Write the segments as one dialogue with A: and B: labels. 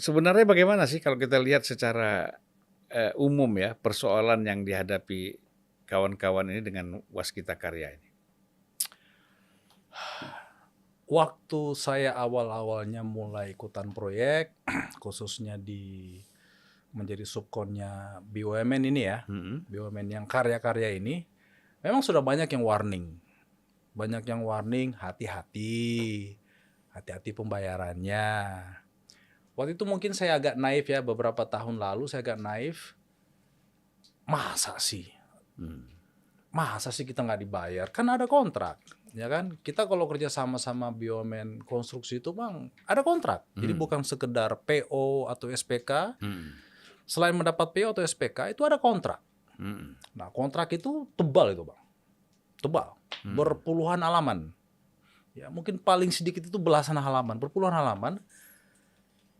A: sebenarnya bagaimana sih kalau kita lihat secara, umum ya, persoalan yang dihadapi kawan-kawan ini dengan Waskita Karya ini?
B: Waktu saya awal-awalnya mulai ikutan proyek, khususnya menjadi subkonnya BUMN ini ya, BUMN yang karya-karya ini, memang sudah banyak yang warning. Banyak yang warning, hati-hati pembayarannya. Waktu itu mungkin saya agak naif ya, beberapa tahun lalu saya agak naif. Masa sih kita nggak dibayar? Kan ada kontrak, ya kan? Kita kalau kerja sama-sama BUMN konstruksi itu bang, ada kontrak. Jadi bukan sekedar PO atau SPK. Selain mendapat PO atau SPK, itu ada kontrak. Nah, kontrak itu tebal itu bang. Tebal. Berpuluhan halaman. Ya, mungkin paling sedikit itu belasan halaman, berpuluhan halaman.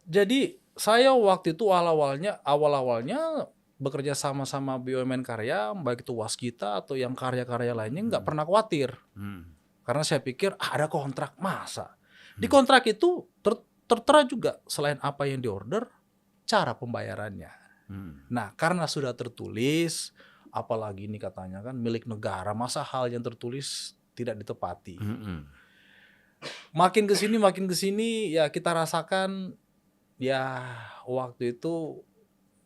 B: Jadi, saya waktu itu awal-awalnya bekerja sama-sama BUMN Karya, baik itu Waskita atau yang karya-karya lainnya, nggak pernah khawatir. Karena saya pikir, ada kontrak, masa? Di kontrak itu tertera juga, selain apa yang diorder, cara pembayarannya. Nah, karena sudah tertulis, apalagi ini katanya kan milik negara, masa hal yang tertulis tidak ditepati. Makin kesini ya kita rasakan ya waktu itu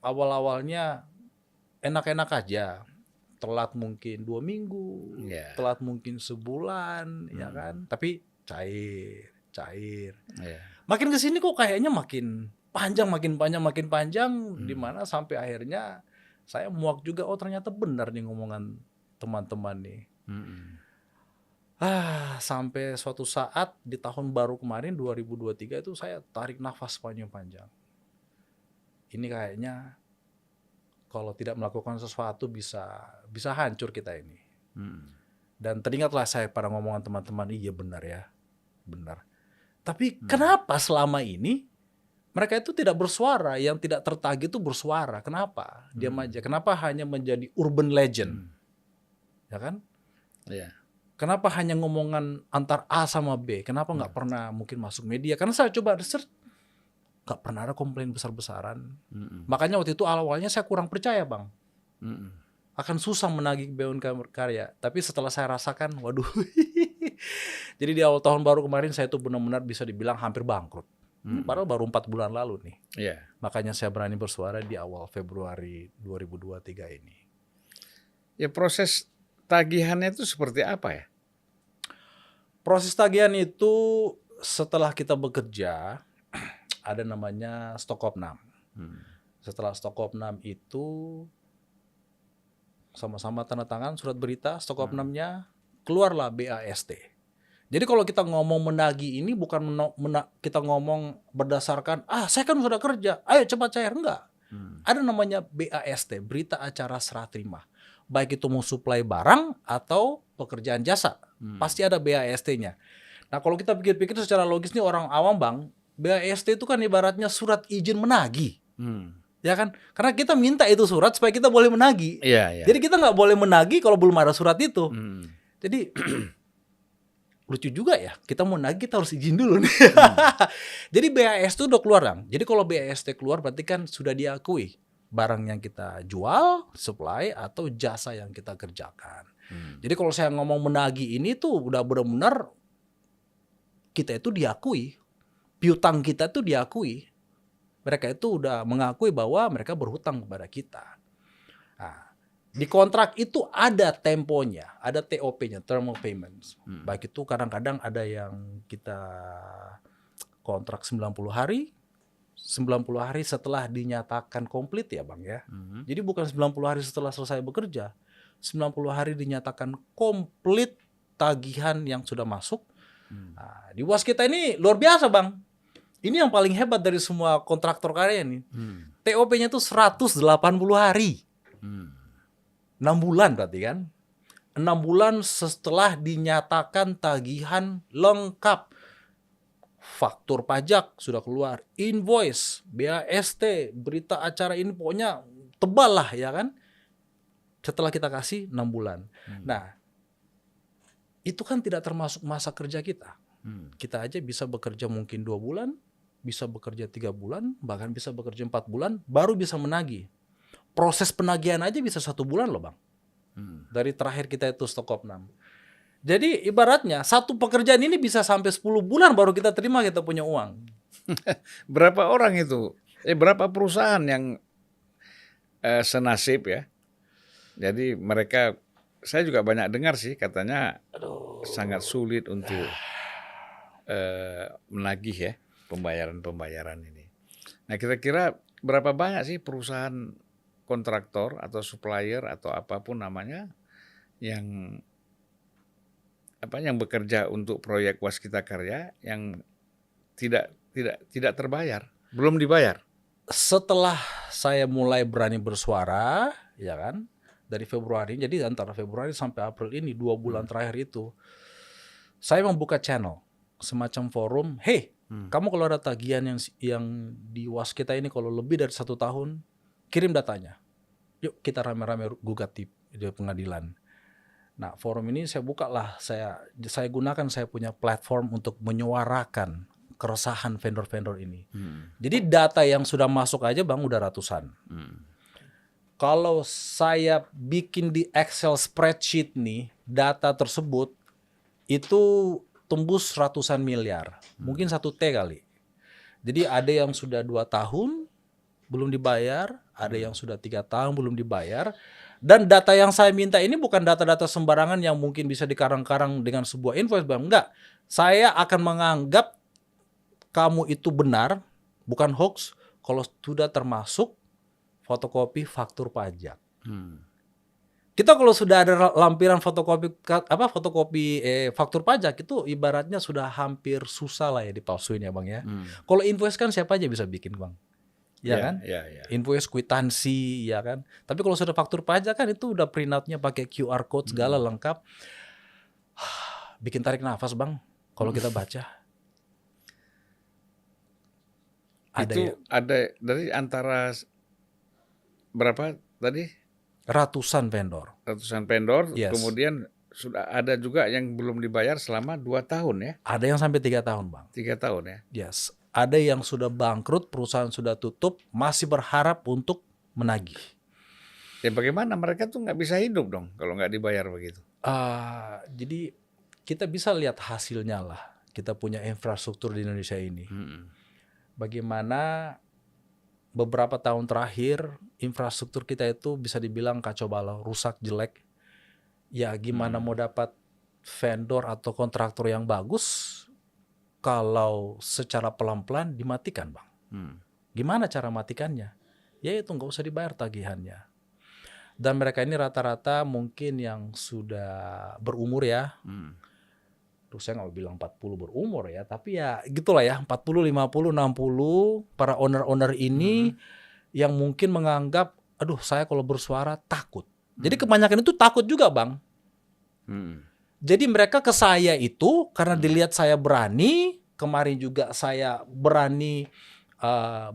B: awal-awalnya enak-enak aja, telat mungkin 2 minggu, telat mungkin sebulan, ya kan, tapi cair. Makin kesini kok kayaknya makin panjang, di mana sampai akhirnya saya muak juga, oh ternyata benar nih ngomongan teman-teman nih. Sampai suatu saat di tahun baru kemarin 2023 itu saya tarik nafas panjang-panjang. Ini kayaknya kalau tidak melakukan sesuatu bisa hancur kita ini. Dan teringatlah saya pada ngomongan teman-teman, iya benar ya, benar. Tapi kenapa selama ini mereka itu tidak bersuara, yang tidak tertagih itu bersuara? Kenapa? Diam aja. Kenapa hanya menjadi urban legend? Ya kan? Kenapa hanya ngomongan antar A sama B? Kenapa nggak pernah mungkin masuk media? Karena saya coba research, nggak pernah ada komplain besar-besaran. Makanya waktu itu awalnya saya kurang percaya bang. Akan susah menagih BUMN Karya. Tapi setelah saya rasakan, waduh. Jadi di awal tahun baru kemarin saya tuh benar-benar bisa dibilang hampir bangkrut. Padahal baru 4 bulan lalu nih. Makanya saya berani bersuara di awal Februari 2023 ini.
A: Ya, proses tagihannya itu seperti apa ya?
B: Proses tagihan itu setelah kita bekerja, ada namanya stok opnam. Setelah stok opnam itu sama-sama tanda tangan surat berita stok opnamnya, keluarlah BAST. Jadi kalau kita ngomong menagih ini bukan kita ngomong berdasarkan saya kan sudah kerja, ayo cepat cair, enggak. Ada namanya BAST, berita acara serah terima. Baik itu mau suplai barang atau pekerjaan jasa, pasti ada BAST-nya. Nah kalau kita pikir-pikir secara logis nih orang awam bang, BAST itu kan ibaratnya surat izin menagih. Ya kan? Karena kita minta itu surat supaya kita boleh menagih. Jadi kita nggak boleh menagih kalau belum ada surat itu. Jadi lucu juga ya, kita mau nagih kita harus izin dulu nih. Jadi BAST itu udah keluar bang. Jadi kalau BAST keluar berarti kan sudah diakui barang yang kita jual, supply, atau jasa yang kita kerjakan. Jadi kalau saya ngomong menagih ini tuh udah benar-benar kita itu diakui, piutang kita tuh diakui. Mereka itu udah mengakui bahwa mereka berhutang kepada kita. Nah, di kontrak itu ada temponya, ada TOP-nya, term of payments. Baik itu kadang-kadang ada yang kita kontrak 90 hari, 90 hari setelah dinyatakan komplit ya bang ya. Jadi bukan 90 hari setelah selesai bekerja, 90 hari dinyatakan komplit tagihan yang sudah masuk. Nah, di Waskita ini luar biasa bang. Ini yang paling hebat dari semua kontraktor karya nih. TOP-nya tuh 180 hari. 6 bulan berarti kan. 6 bulan setelah dinyatakan tagihan lengkap. Faktur pajak sudah keluar, invoice, BAST, berita acara ini pokoknya tebal lah ya kan. Setelah kita kasih 6 bulan. Nah, itu kan tidak termasuk masa kerja kita. Kita aja bisa bekerja mungkin 2 bulan, bisa bekerja 3 bulan, bahkan bisa bekerja 4 bulan, baru bisa menagih. Proses penagihan aja bisa 1 bulan loh Bang. Dari terakhir kita itu stok opnam. Jadi ibaratnya satu pekerjaan ini bisa sampai 10 bulan baru kita terima kita punya uang.
A: Berapa orang itu? Berapa perusahaan yang senasib ya? Jadi mereka, saya juga banyak dengar sih katanya sangat sulit untuk menagih ya pembayaran ini. Nah kira-kira berapa banyak sih perusahaan kontraktor atau supplier atau apapun namanya yang bekerja untuk proyek Waskita Karya yang tidak terbayar, belum dibayar?
B: Setelah saya mulai berani bersuara, ya kan, dari Februari, jadi antara Februari sampai April ini 2 bulan terakhir itu, saya membuka channel, semacam forum. Hey, kamu kalau ada tagihan yang di Waskita ini kalau lebih dari 1 tahun, kirim datanya. Yuk kita rame-rame gugat di pengadilan. Nah, forum ini saya buka lah, saya gunakan saya punya platform untuk menyuarakan keresahan vendor-vendor ini. Jadi data yang sudah masuk aja Bang udah ratusan. Kalau saya bikin di Excel spreadsheet nih, data tersebut itu tembus ratusan miliar. Mungkin 1 T kali. Jadi ada yang sudah 2 tahun belum dibayar, ada yang sudah 3 tahun belum dibayar. Dan data yang saya minta ini bukan data-data sembarangan yang mungkin bisa dikarang-karang dengan sebuah invoice Bang. Enggak. Saya akan menganggap kamu itu benar, bukan hoax, kalau sudah termasuk fotokopi faktur pajak. Kita kalau sudah ada lampiran fotokopi faktur pajak itu ibaratnya sudah hampir susah lah ya dipalsuin ya Bang ya. Kalau invoice kan siapa aja bisa bikin Bang. Ya kan? Invoice, kwitansi, ya kan? Tapi kalau sudah faktur pajak kan itu udah print out-nya pakai QR code segala lengkap. Bikin tarik nafas Bang kalau kita baca.
A: Ada dari antara berapa tadi?
B: Ratusan vendor.
A: Yes. Kemudian sudah ada juga yang belum dibayar selama 2 tahun ya?
B: Ada yang sampai 3 tahun Bang.
A: 3 tahun ya?
B: Yes. Ada yang sudah bangkrut, perusahaan sudah tutup, masih berharap untuk menagih.
A: Ya bagaimana mereka tuh nggak bisa hidup dong kalau nggak dibayar begitu?
B: Jadi kita bisa lihat hasilnya lah. Kita punya infrastruktur di Indonesia ini. Bagaimana beberapa tahun terakhir infrastruktur kita itu bisa dibilang kacau balau, rusak, jelek. Ya gimana mau dapat vendor atau kontraktor yang bagus kalau secara pelan-pelan dimatikan Bang. Gimana cara matikannya? Ya itu nggak usah dibayar tagihannya. Dan mereka ini rata-rata mungkin yang sudah berumur ya. Terus saya nggak bilang 40 berumur ya, tapi ya gitulah ya, 40, 50, 60 para owner-owner ini yang mungkin menganggap, aduh saya kalau bersuara takut. Jadi kebanyakan itu takut juga Bang. Jadi mereka ke saya itu karena dilihat saya berani, kemarin juga saya berani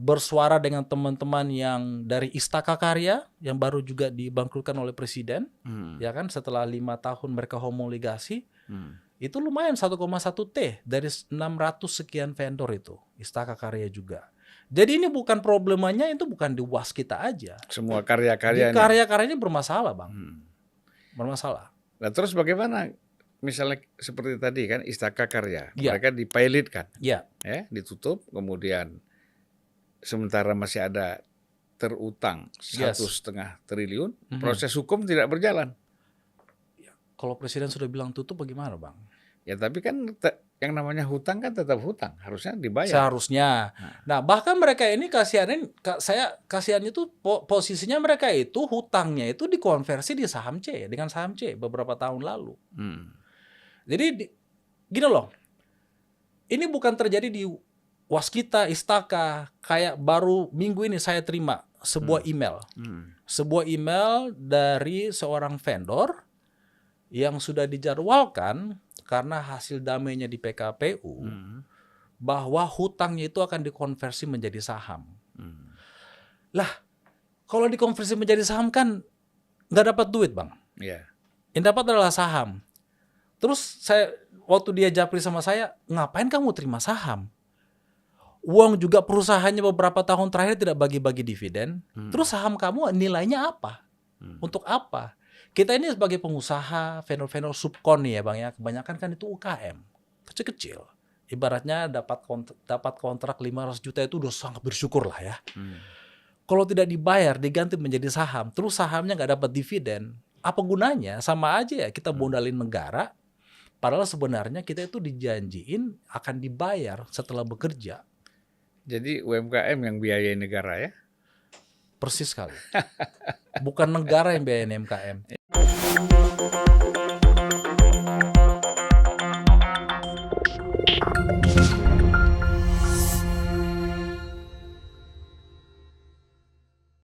B: bersuara dengan teman-teman yang dari Istaka Karya yang baru juga dibangkrutkan oleh Presiden, ya kan setelah 5 tahun mereka homoligasi, itu lumayan 1,1 T dari 600 sekian vendor itu Istaka Karya juga. Jadi ini bukan problemanya itu bukan di Waskita aja.
A: Semua karya-karya.
B: Karya-karyanya bermasalah Bang, bermasalah.
A: Nah terus bagaimana? Misalnya seperti tadi kan Istaka Karya, mereka dipilotkan, ya, ditutup, kemudian sementara masih ada terutang 1,5 triliun, proses hukum tidak berjalan.
B: Ya, kalau Presiden sudah bilang tutup, bagaimana Bang?
A: Ya tapi kan yang namanya hutang kan tetap hutang, harusnya dibayar.
B: Seharusnya. Nah bahkan mereka ini kasihannya itu posisinya mereka itu hutangnya itu dikonversi di saham C dengan saham C beberapa tahun lalu. Jadi gini loh, ini bukan terjadi di Waskita, Istaka, kayak baru minggu ini saya terima sebuah email. Sebuah email dari seorang vendor yang sudah dijadwalkan karena hasil damainya di PKPU bahwa hutangnya itu akan dikonversi menjadi saham. Lah, kalau dikonversi menjadi saham kan nggak dapat duit Bang. Yang dapat adalah saham. Terus waktu dia japri sama saya, ngapain kamu terima saham? uang juga perusahaannya beberapa tahun terakhir tidak bagi-bagi dividen, terus saham kamu nilainya apa? Untuk apa? Kita ini sebagai pengusaha, vendor-vendor subkon nih ya Bang ya, kebanyakan kan itu UKM, kecil-kecil. Ibaratnya dapat kontrak 500 juta itu udah sangat bersyukur lah ya. Kalau tidak dibayar, diganti menjadi saham, terus sahamnya nggak dapat dividen, apa gunanya? Sama aja ya kita modalin negara, padahal sebenarnya kita itu dijanjiin akan dibayar setelah bekerja.
A: Jadi UMKM yang biayai negara ya?
B: Persis sekali. Bukan negara yang biayain UMKM.